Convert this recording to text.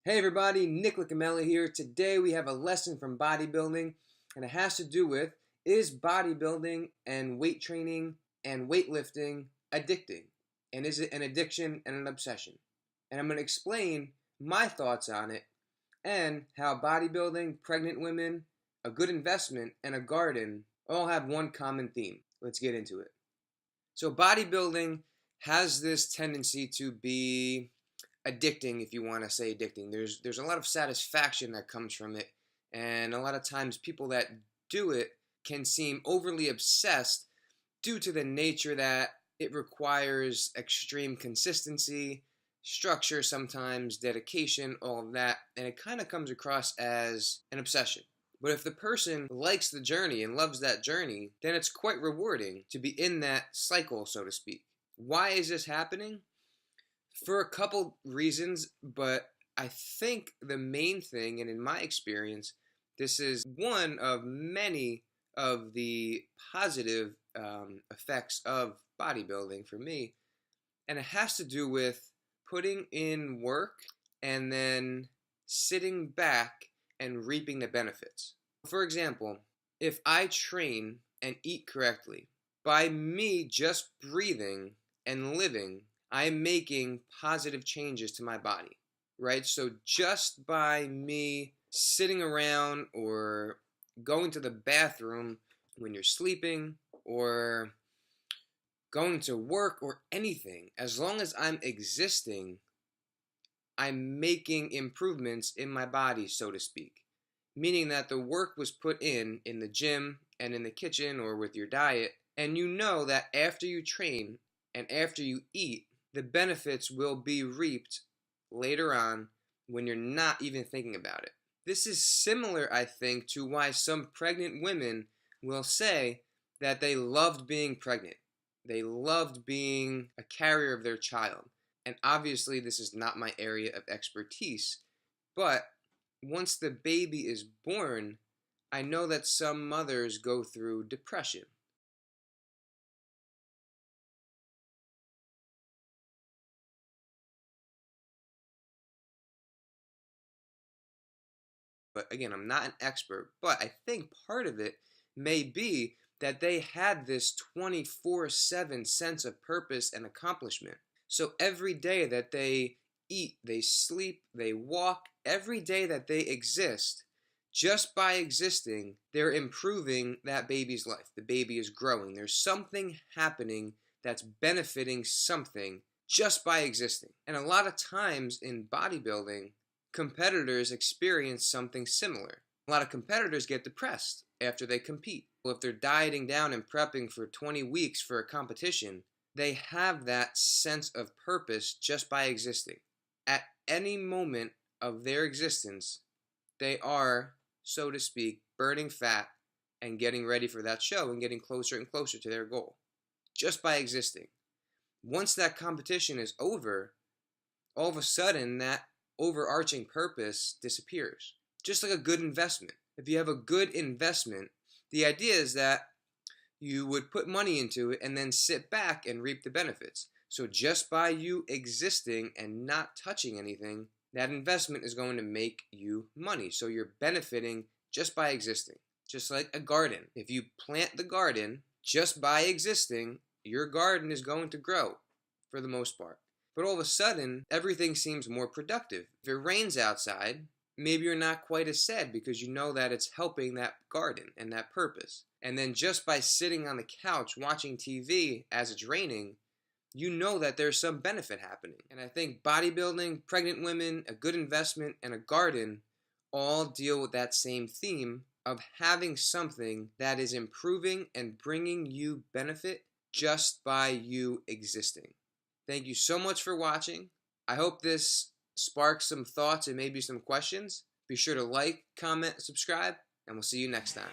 Hey everybody, Nick Licameli here. Today we have a lesson from bodybuilding, and it has to do with, is bodybuilding and weight training and weightlifting addicting? And is it an addiction and an obsession? And I'm going to explain my thoughts on it and how bodybuilding, pregnant women, a good investment, and a garden all have one common theme. Let's get into it. So bodybuilding has this tendency to be addicting, if you want to say addicting. There's a lot of satisfaction that comes from it, and a lot of times people that do it can seem overly obsessed due to the nature that it requires extreme consistency, structure, sometimes dedication, all of that, and it kind of comes across as an obsession. But if the person likes the journey and loves that journey, then it's quite rewarding to be in that cycle, so to speak. Why is this happening? For a couple reasons, but I think the main thing, and in my experience, this is one of many of the positive effects of bodybuilding for me, and it has to do with putting in work and then sitting back and reaping the benefits. For example, if I train and eat correctly, by me just breathing and living, I'm making positive changes to my body, right? So just by me sitting around or going to the bathroom when you're sleeping or going to work or anything, as long as I'm existing, I'm making improvements in my body, so to speak. Meaning that the work was put in the gym and in the kitchen or with your diet, and you know that after you train and after you eat, the benefits will be reaped later on when you're not even thinking about it. This is similar, I think, to why some pregnant women will say that they loved being pregnant. They loved being a carrier of their child. And obviously this is not my area of expertise, but once the baby is born, I know that some mothers go through depression. But again, I'm not an expert, but I think part of it may be that they had this 24/7 sense of purpose and accomplishment. So every day that they eat, they sleep, they walk, every day that they exist, just by existing, they're improving that baby's life. The baby is growing. There's something happening that's benefiting something just by existing. And a lot of times in bodybuilding, competitors experience something similar. A lot of competitors get depressed after they compete. Well, if they're dieting down and prepping for 20 weeks for a competition, they have that sense of purpose just by existing. At any moment of their existence, they are, so to speak, burning fat and getting ready for that show and getting closer and closer to their goal, just by existing. Once that competition is over, all of a sudden that overarching purpose disappears. Just like a good investment. If you have a good investment, the idea is that you would put money into it and then sit back and reap the benefits. So just by you existing and not touching anything, that investment is going to make you money. So you're benefiting just by existing. Just like a garden. If you plant the garden, just by existing, your garden is going to grow for the most part. But all of a sudden, everything seems more productive. If it rains outside, maybe you're not quite as sad because you know that it's helping that garden and that purpose. And then just by sitting on the couch watching TV as it's raining, you know that there's some benefit happening. And I think bodybuilding, pregnant women, a good investment, and a garden all deal with that same theme of having something that is improving and bringing you benefit just by you existing. Thank you so much for watching. I hope this sparks some thoughts and maybe some questions. Be sure to like, comment, subscribe, and we'll see you next time.